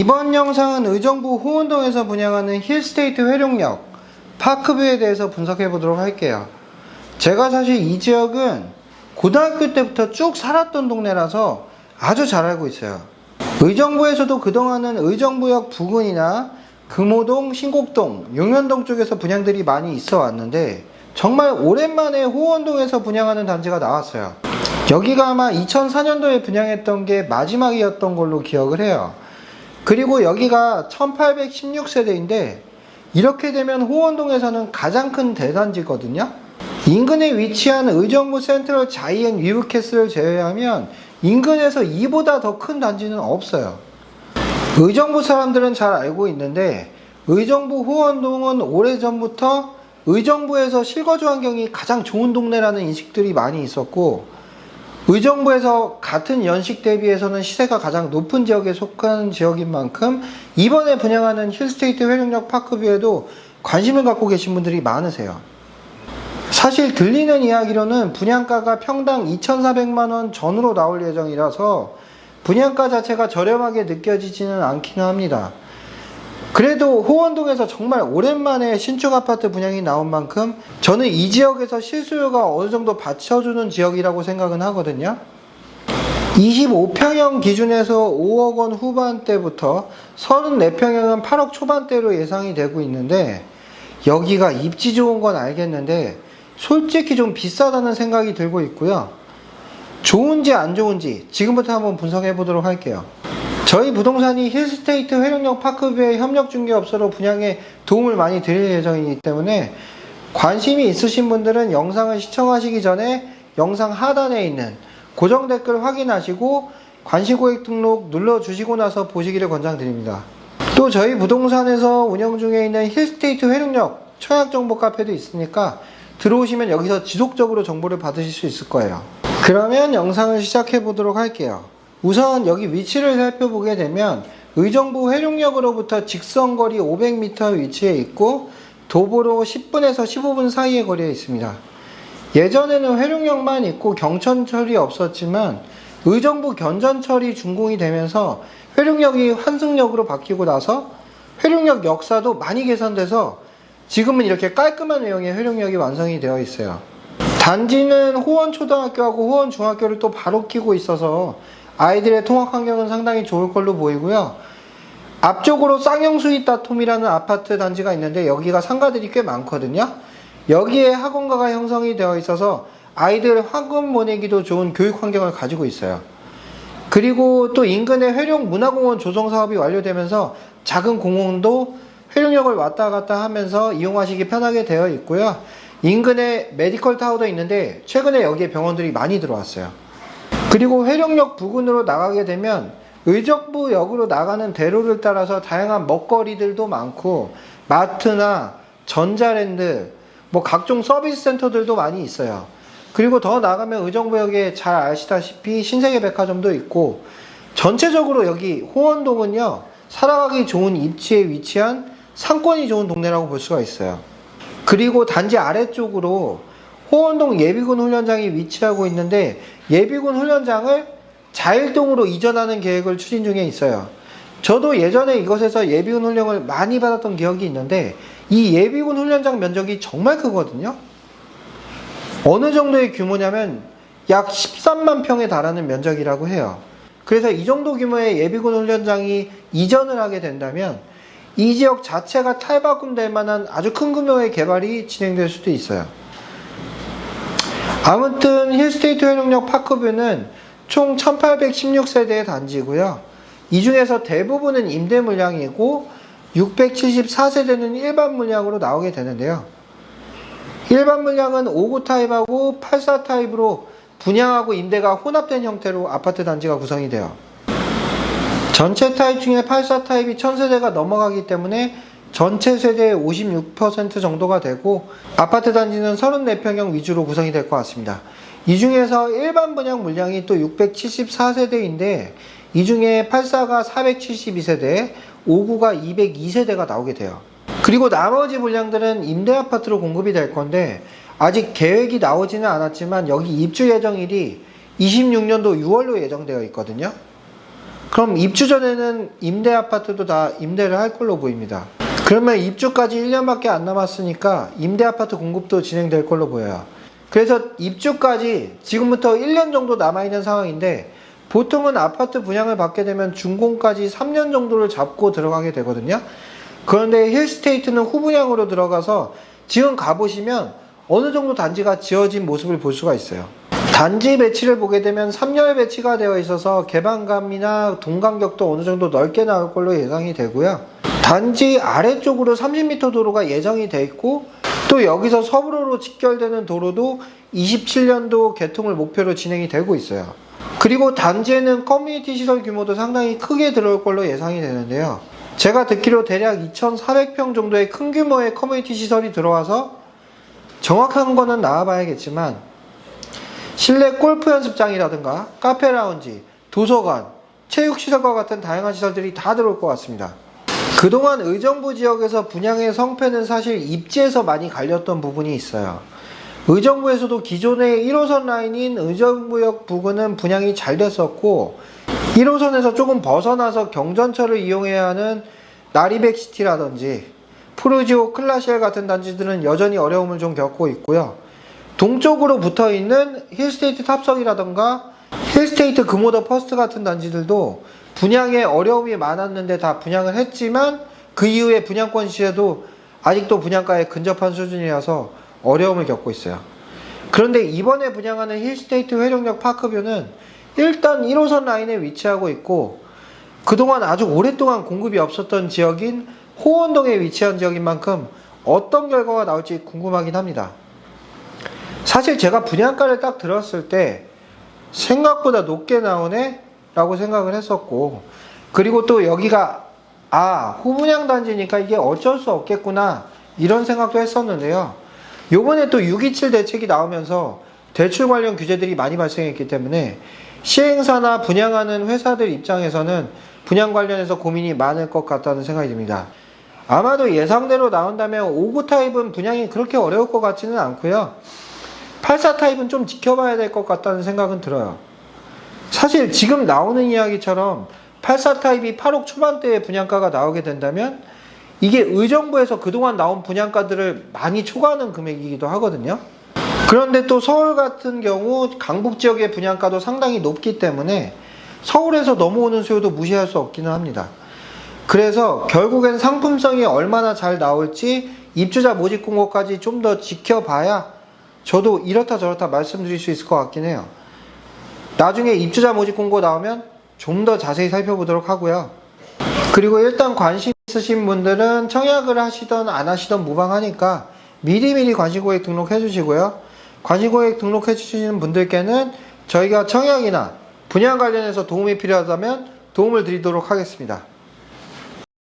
이번 영상은 의정부 호원동에서 분양하는 힐스테이트 회룡역 파크뷰에 대해서 분석해 보도록 할게요. 제가 사실 이 지역은 고등학교 때부터 쭉 살았던 동네라서 아주 잘 알고 있어요. 의정부에서도 그동안은 의정부역 부근이나 금호동, 신곡동, 용현동 쪽에서 분양들이 많이 있어 왔는데 정말 오랜만에 호원동에서 분양하는 단지가 나왔어요. 여기가 아마 2004년도에 분양했던 게 마지막이었던 걸로 기억을 해요. 그리고 여기가 1816세대인데 이렇게 되면 호원동에서는 가장 큰 대단지거든요. 인근에 위치한 의정부 센트럴 자이언트 위브캐슬을 제외하면 인근에서 이보다 더 큰 단지는 없어요. 의정부 사람들은 잘 알고 있는데 의정부 호원동은 오래전부터 의정부에서 실거주 환경이 가장 좋은 동네라는 인식들이 많이 있었고, 의정부에서 같은 연식 대비해서는 시세가 가장 높은 지역에 속한 지역인 만큼 이번에 분양하는 힐스테이트 회룡역 파크뷰에도 관심을 갖고 계신 분들이 많으세요. 사실 들리는 이야기로는 분양가가 평당 2,400만원 전후로 나올 예정이라서 분양가 자체가 저렴하게 느껴지지는 않기는 합니다. 그래도 호원동에서 정말 오랜만에 신축 아파트 분양이 나온 만큼 저는 이 지역에서 실수요가 어느 정도 받쳐주는 지역이라고 생각은 하거든요. 25평형 기준에서 5억 원 후반대부터 34평형은 8억 초반대로 예상이 되고 있는데, 여기가 입지 좋은 건 알겠는데 솔직히 좀 비싸다는 생각이 들고 있고요. 좋은지 안 좋은지 지금부터 한번 분석해 보도록 할게요. 저희 부동산이 힐스테이트 회룡역 파크뷰의 협력중개업소로 분양에 도움을 많이 드릴 예정이기 때문에 관심이 있으신 분들은 영상을 시청하시기 전에 영상 하단에 있는 고정 댓글 확인하시고 관시고객 등록 눌러주시고 나서 보시기를 권장드립니다. 또 저희 부동산에서 운영 중에 있는 힐스테이트 회룡역 청약정보 카페도 있으니까 들어오시면 여기서 지속적으로 정보를 받으실 수 있을 거예요. 그러면 영상을 시작해 보도록 할게요. 우선 여기 위치를 살펴보게 되면 의정부 회룡역으로부터 직선거리 500m 위치에 있고 도보로 10분에서 15분 사이의 거리에 있습니다. 예전에는 회룡역만 있고 경천철이 없었지만 의정부 견전철이 준공이 되면서 회룡역이 환승역으로 바뀌고 나서 회룡역 역사도 많이 개선돼서 지금은 이렇게 깔끔한 외형의 회룡역이 완성이 되어 있어요. 단지는 호원초등학교하고 호원중학교를 또 바로 끼고 있어서 아이들의 통학 환경은 상당히 좋을 걸로 보이고요. 앞쪽으로 쌍용스윗다툼이라는 아파트 단지가 있는데 여기가 상가들이 꽤 많거든요. 여기에 학원가가 형성이 되어 있어서 아이들 학원 보내기도 좋은 교육 환경을 가지고 있어요. 그리고 또 인근에 회룡 문화공원 조성 사업이 완료되면서 작은 공원도 회룡역을 왔다 갔다 하면서 이용하시기 편하게 되어 있고요. 인근에 메디컬 타워도 있는데 최근에 여기에 병원들이 많이 들어왔어요. 그리고 회룡역 부근으로 나가게 되면 의정부역으로 나가는 대로를 따라서 다양한 먹거리들도 많고 마트나 전자랜드, 각종 서비스 센터들도 많이 있어요. 그리고 더 나가면 의정부역에 잘 아시다시피 신세계백화점도 있고, 전체적으로 여기 호원동은요 살아가기 좋은 입지에 위치한 상권이 좋은 동네라고 볼 수가 있어요. 그리고 단지 아래쪽으로 호원동 예비군 훈련장이 위치하고 있는데 예비군 훈련장을 자일동으로 이전하는 계획을 추진 중에 있어요. 저도 예전에 이것에서 예비군 훈련을 많이 받았던 기억이 있는데 이 예비군 훈련장 면적이 정말 크거든요. 어느 정도의 규모냐면 약 13만 평에 달하는 면적이라고 해요. 그래서 이 정도 규모의 예비군 훈련장이 이전을 하게 된다면 이 지역 자체가 탈바꿈될 만한 아주 큰 규모의 개발이 진행될 수도 있어요. 아무튼 힐스테이트 회룡역 파크뷰는 총 1816세대의 단지고요. 이 중에서 대부분은 임대 물량이고 674세대는 일반 물량으로 나오게 되는데요. 일반 물량은 5구 타입하고 84 타입으로 분양하고 임대가 혼합된 형태로 아파트 단지가 구성이 돼요. 전체 타입 중에 84 타입이 1000세대가 넘어가기 때문에 전체 세대의 56% 정도가 되고 아파트 단지는 34평형 위주로 구성이 될 것 같습니다. 이 중에서 일반 분양 물량이 또 674세대인데 이 중에 84가 472세대, 59가 202세대가 나오게 돼요. 그리고 나머지 물량들은 임대 아파트로 공급이 될 건데 아직 계획이 나오지는 않았지만 여기 입주 예정일이 26년도 6월로 예정되어 있거든요. 그럼 입주 전에는 임대 아파트도 다 임대를 할 걸로 보입니다. 그러면 입주까지 1년밖에 안 남았으니까 임대 아파트 공급도 진행될 걸로 보여요. 그래서 입주까지 지금부터 1년 정도 남아있는 상황인데, 보통은 아파트 분양을 받게 되면 준공까지 3년 정도를 잡고 들어가게 되거든요. 그런데 힐스테이트는 후분양으로 들어가서 지금 가보시면 어느 정도 단지가 지어진 모습을 볼 수가 있어요. 단지 배치를 보게 되면 3열 배치가 되어 있어서 개방감이나 동간격도 어느 정도 넓게 나올 걸로 예상이 되고요. 단지 아래쪽으로 30m 도로가 예정이 되어 있고, 또 여기서 서부로로 직결되는 도로도 27년도 개통을 목표로 진행이 되고 있어요. 그리고 단지에는 커뮤니티 시설 규모도 상당히 크게 들어올 걸로 예상이 되는데요. 제가 듣기로 대략 2,400평 정도의 큰 규모의 커뮤니티 시설이 들어와서, 정확한 거는 나와봐야겠지만 실내 골프 연습장이라든가 카페 라운지, 도서관, 체육시설과 같은 다양한 시설들이 다 들어올 것 같습니다. 그동안 의정부 지역에서 분양의 성패는 사실 입지에서 많이 갈렸던 부분이 있어요. 의정부에서도 기존의 1호선 라인인 의정부역 부근은 분양이 잘 됐었고, 1호선에서 조금 벗어나서 경전철을 이용해야 하는 나리백시티라든지 푸르지오 클라시엘 같은 단지들은 여전히 어려움을 좀 겪고 있고요. 동쪽으로 붙어있는 힐스테이트 탑성이라던가 힐스테이트 금오더 퍼스트 같은 단지들도 분양에 어려움이 많았는데 다 분양을 했지만, 그 이후에 분양권 시세도 아직도 분양가에 근접한 수준이라서 어려움을 겪고 있어요. 그런데 이번에 분양하는 힐스테이트 회룡역 파크뷰는 일단 1호선 라인에 위치하고 있고, 그동안 아주 오랫동안 공급이 없었던 지역인 호원동에 위치한 지역인 만큼 어떤 결과가 나올지 궁금하긴 합니다. 사실 제가 분양가를 딱 들었을 때 생각보다 높게 나오네? 라고 생각을 했었고, 그리고 또 여기가 후분양 단지니까 이게 어쩔 수 없겠구나 이런 생각도 했었는데요. 요번에 또 627 대책이 나오면서 대출 관련 규제들이 많이 발생했기 때문에 시행사나 분양하는 회사들 입장에서는 분양 관련해서 고민이 많을 것 같다는 생각이 듭니다. 아마도 예상대로 나온다면 59 타입은 분양이 그렇게 어려울 것 같지는 않고요. 84 타입은 좀 지켜봐야 될 것 같다는 생각은 들어요. 사실 지금 나오는 이야기처럼 84 타입이 8억 초반대의 분양가가 나오게 된다면 이게 의정부에서 그동안 나온 분양가들을 많이 초과하는 금액이기도 하거든요. 그런데 또 서울 같은 경우 강북 지역의 분양가도 상당히 높기 때문에 서울에서 넘어오는 수요도 무시할 수 없기는 합니다. 그래서 결국엔 상품성이 얼마나 잘 나올지 입주자 모집 공고까지 좀 더 지켜봐야 저도 이렇다 저렇다 말씀드릴 수 있을 것 같긴 해요. 나중에 입주자 모집 공고 나오면 좀 더 자세히 살펴보도록 하고요. 그리고 일단 관심 있으신 분들은 청약을 하시던 안 하시던 무방하니까 미리미리 관심고객 등록해 주시고요. 관심고객 등록해 주시는 분들께는 저희가 청약이나 분양 관련해서 도움이 필요하다면 도움을 드리도록 하겠습니다.